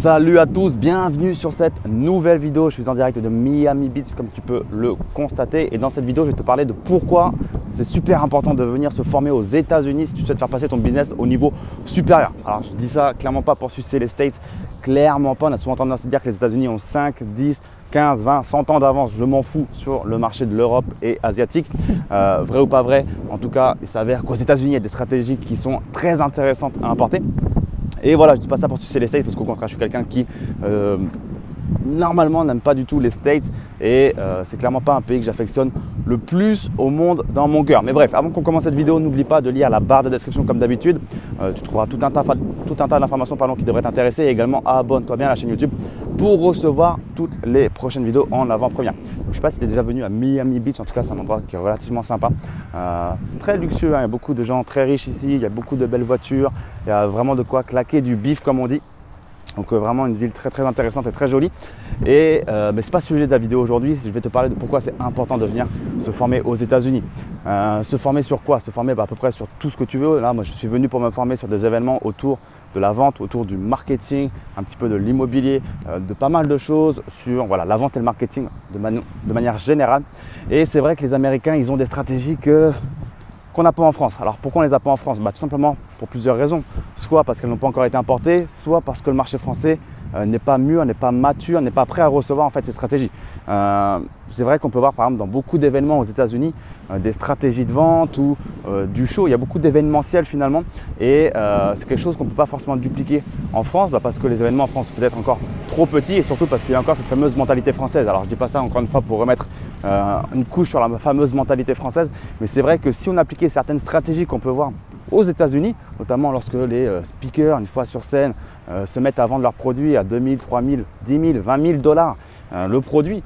Salut à tous, bienvenue sur cette nouvelle vidéo. Je suis en direct de Miami Beach comme tu peux le constater. Et dans cette vidéo, je vais te parler de pourquoi c'est super important de venir se former aux États-Unis si tu souhaites faire passer ton business au niveau supérieur. Alors je dis ça clairement pas pour sucer les States, clairement pas. On a souvent tendance à dire que les États-Unis ont 5, 10, 15, 20, 100 ans d'avance, je m'en fous sur le marché de l'Europe et asiatique. Vrai ou pas vrai, en tout cas, il s'avère qu'aux États-Unis, il y a des stratégies qui sont très intéressantes à importer. Et voilà, je ne dis pas ça pour sucer les States parce qu'au contraire, je suis quelqu'un qui normalement n'aime pas du tout les States et c'est clairement pas un pays que j'affectionne le plus au monde dans mon cœur. Mais bref, avant qu'on commence cette vidéo, n'oublie pas de lire la barre de description comme d'habitude. Tu trouveras tout un tas d'informations qui devraient t'intéresser et également abonne-toi bien à la chaîne YouTube pour recevoir toutes les prochaines vidéos en avant-première. Je ne sais pas si tu es déjà venu à Miami Beach, en tout cas c'est un endroit qui est relativement sympa, très luxueux, hein. Il y a beaucoup de gens très riches ici, il y a beaucoup de belles voitures, il y a vraiment de quoi claquer du bif comme on dit. Donc vraiment une ville très intéressante et très jolie. Et mais ce n'est pas le sujet de la vidéo aujourd'hui, je vais te parler de pourquoi c'est important de venir se former aux États-Unis. Se former sur quoi? Se former à peu près sur tout ce que tu veux. Là, moi je suis venu pour me former sur des événements autour de la vente, autour du marketing, un petit peu de l'immobilier, de pas mal de choses sur voilà, la vente et le marketing de manière générale. Et c'est vrai que les Américains, ils ont des stratégies qu'on n'a pas en France. Alors pourquoi on ne les a pas en France? Tout simplement pour plusieurs raisons. Soit parce qu'elles n'ont pas encore été importées, soit parce que le marché français n'est pas mûr, n'est pas mature, n'est pas prêt à recevoir en fait ces stratégies. C'est vrai qu'on peut voir par exemple dans beaucoup d'événements aux États-Unis des stratégies de vente ou du show. Il y a beaucoup d'événementiels finalement et c'est quelque chose qu'on ne peut pas forcément dupliquer en France parce que les événements en France sont peut-être encore trop petits et surtout parce qu'il y a encore cette fameuse mentalité française. Alors je ne dis pas ça encore une fois pour remettre une couche sur la fameuse mentalité française, mais c'est vrai que si on appliquait certaines stratégies qu'on peut voir aux États-Unis, notamment lorsque les speakers, une fois sur scène, se mettent à vendre leurs produits à 2 000, 3 000, 10 000, 20 000 dollars le produit.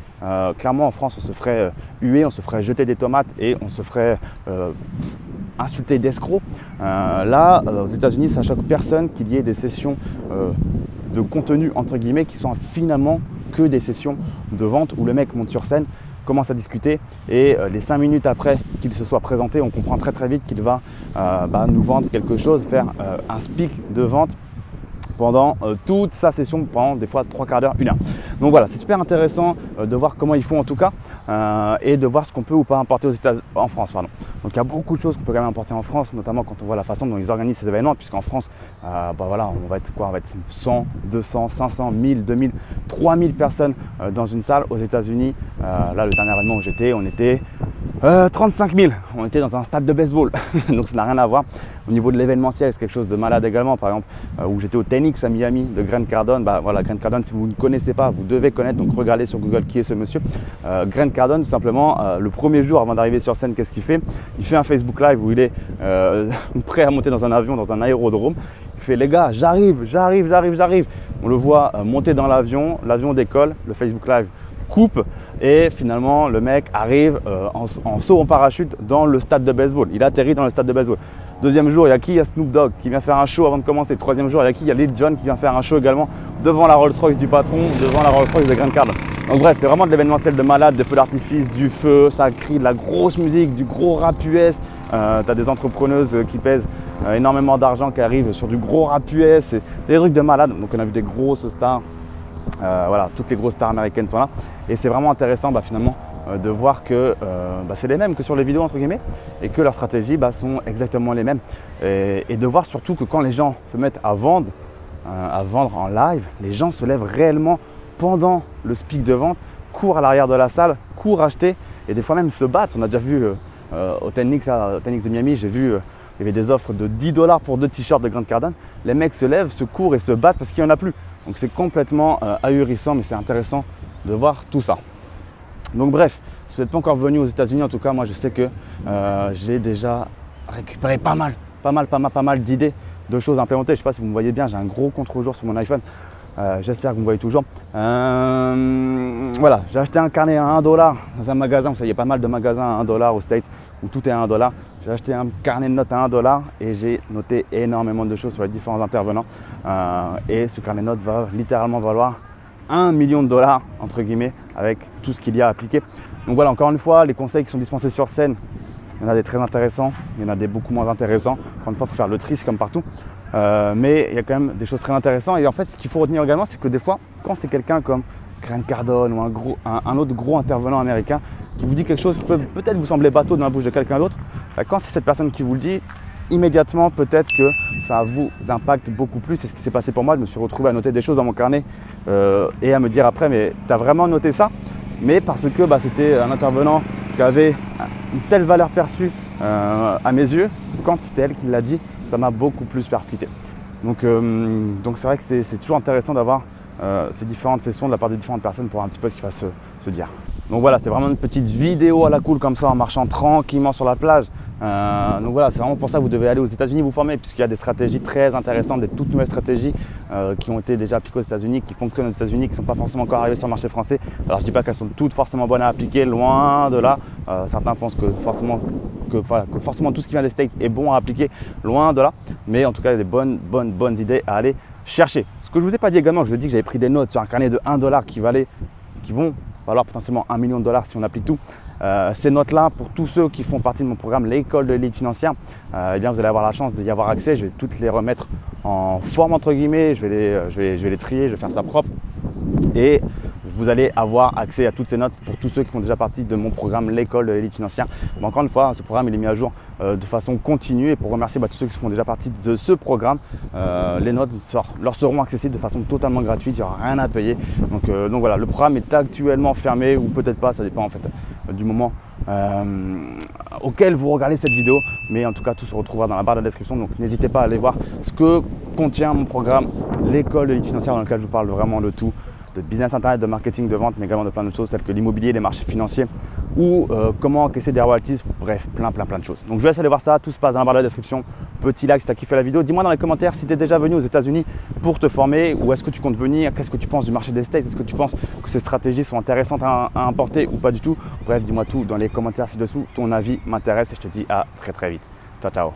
Clairement, en France, on se ferait huer, on se ferait jeter des tomates et on se ferait insulter d'escrocs. Là, aux États-Unis, ça choque personne qu'il y ait des sessions de contenu, entre guillemets, qui sont finalement que des sessions de vente où le mec monte sur scène, commence à discuter et les 5 minutes après qu'il se soit présenté, on comprend très vite qu'il va nous vendre quelque chose, faire un speak de vente pendant toute sa session, pendant des fois 3 quarts d'heure, 1 heure. Donc voilà, c'est super intéressant de voir comment ils font en tout cas et de voir ce qu'on peut ou pas importer en France. Donc il y a beaucoup de choses qu'on peut quand même importer en France, notamment quand on voit la façon dont ils organisent ces événements, puisqu'en France, voilà, on va être quoi? On va être 100, 200, 500, 1000, 2000, 3000 personnes dans une salle. Aux États-Unis, là le dernier événement où j'étais, on était 35 000, on était dans un stade de baseball, donc ça n'a rien à voir. Au niveau de l'événementiel, c'est quelque chose de malade également. Par exemple, où j'étais au 10X à Miami de Grant Cardone. Voilà, Grant Cardone, si vous ne connaissez pas, vous devez connaître, donc regardez sur Google qui est ce monsieur. Grant Cardone, tout simplement, le premier jour avant d'arriver sur scène, qu'est-ce qu'il fait? Il fait un Facebook Live où il est prêt à monter dans un avion, dans un aérodrome. Il fait: les gars, j'arrive. On le voit monter dans l'avion, l'avion décolle, le Facebook Live coupe et finalement le mec arrive en saut en parachute dans le stade de baseball. Il atterrit dans le stade de baseball. Deuxième jour, il y a qui? Il y a Snoop Dogg qui vient faire un show avant de commencer. Troisième jour, il y a qui? Il y a Lil Jon qui vient faire un show également devant la Rolls Royce du patron, devant la Rolls Royce de Grant Cardone. Donc bref, c'est vraiment de l'événementiel de malade, des feux d'artifice, du feu, ça crie, de la grosse musique, du gros rap US. Tu as des entrepreneuses qui pèsent énormément d'argent qui arrivent sur du gros rap US. C'est des trucs de malade. Donc on a vu des grosses stars. Voilà, toutes les grosses stars américaines sont là et c'est vraiment intéressant finalement de voir que c'est les mêmes que sur les vidéos entre guillemets et que leurs stratégies sont exactement les mêmes et de voir surtout que quand les gens se mettent à vendre en live, les gens se lèvent réellement pendant le speak de vente, courent à l'arrière de la salle, courent acheter et des fois même se battent. On a déjà vu au 10X de Miami, j'ai vu il y avait des offres de 10 $ pour 2 t-shirts de Grant Cardone. Les mecs se lèvent, se courent et se battent parce qu'il n'y en a plus. Donc c'est complètement ahurissant, mais c'est intéressant de voir tout ça. Donc bref, si vous n'êtes pas encore venu aux États-Unis, en tout cas, moi je sais que j'ai déjà récupéré pas mal d'idées de choses à implémenter. Je ne sais pas si vous me voyez bien, j'ai un gros contre-jour sur mon iPhone. J'espère que vous me voyez toujours. Voilà, j'ai acheté un carnet à 1 $ dans un magasin. Vous savez, il y a pas mal de magasins à 1 $ aux States où tout est à 1 $. J'ai acheté un carnet de notes à 1 $ et j'ai noté énormément de choses sur les différents intervenants. Et ce carnet de notes va littéralement valoir 1 million de dollars, entre guillemets, avec tout ce qu'il y a appliqué. Donc voilà, encore une fois, les conseils qui sont dispensés sur scène, il y en a des très intéressants, il y en a des beaucoup moins intéressants. Encore une fois, il faut faire le tri, c'est comme partout. mais il y a quand même des choses très intéressantes. Et en fait, ce qu'il faut retenir également, c'est que des fois, quand c'est quelqu'un comme Grant Cardone ou un autre gros intervenant américain qui vous dit quelque chose qui peut peut-être vous sembler bateau dans la bouche de quelqu'un d'autre, quand c'est cette personne qui vous le dit, immédiatement peut-être que ça vous impacte beaucoup plus. C'est ce qui s'est passé pour moi. Je me suis retrouvé à noter des choses dans mon carnet et à me dire après, mais tu as vraiment noté ça? Mais parce que c'était un intervenant qui avait une telle valeur perçue à mes yeux, quand c'était elle qui l'a dit, ça m'a beaucoup plus percuté. Donc c'est vrai que c'est toujours intéressant d'avoir ces différentes sessions de la part de différentes personnes pour voir un petit peu ce qui va se dire. Donc voilà, c'est vraiment une petite vidéo à la cool comme ça en marchant tranquillement sur la plage. Donc voilà, c'est vraiment pour ça que vous devez aller aux États-Unis vous former, puisqu'il y a des stratégies très intéressantes, des toutes nouvelles stratégies qui ont été déjà appliquées aux États-Unis, qui fonctionnent aux États-Unis, qui ne sont pas forcément encore arrivées sur le marché français. Alors je ne dis pas qu'elles sont toutes forcément bonnes à appliquer, loin de là. Certains pensent que forcément tout ce qui vient des States est bon à appliquer, loin de là. Mais en tout cas, il y a des bonnes idées à aller chercher. Ce que je ne vous ai pas dit également, je vous ai dit que j'avais pris des notes sur un carnet de $1 qui vont valoir potentiellement $1 million si on applique tout. Ces notes-là, pour tous ceux qui font partie de mon programme, l'école de l'élite financière, eh bien, vous allez avoir la chance d'y avoir accès. Je vais toutes les remettre en forme entre guillemets, je vais les trier, je vais faire ça propre. Et vous allez avoir accès à toutes ces notes pour tous ceux qui font déjà partie de mon programme, l'école de l'élite financière. Mais encore une fois, ce programme il est mis à jour de façon continue. Et pour remercier tous ceux qui font déjà partie de ce programme, les notes leur seront accessibles de façon totalement gratuite, il n'y aura rien à payer. Donc voilà, le programme est actuellement fermé ou peut-être pas, ça dépend en fait du moment auquel vous regardez cette vidéo. Mais en tout cas, tout se retrouvera dans la barre de la description. Donc n'hésitez pas à aller voir ce que contient mon programme, l'école de l'élite financière, dans lequel je vous parle vraiment de tout. De business internet, de marketing, de vente, mais également de plein d'autres choses telles que l'immobilier, les marchés financiers ou comment encaisser des royalties, bref, plein de choses. Donc je vous laisse aller voir ça, tout se passe dans la barre de la description. Petit like si tu as kiffé la vidéo. Dis-moi dans les commentaires si tu es déjà venu aux États-Unis pour te former ou est-ce que tu comptes venir, qu'est-ce que tu penses du marché des States, est-ce que tu penses que ces stratégies sont intéressantes à importer ou pas du tout. Bref, dis-moi tout dans les commentaires ci-dessous, ton avis m'intéresse et je te dis à très vite. Ciao, ciao.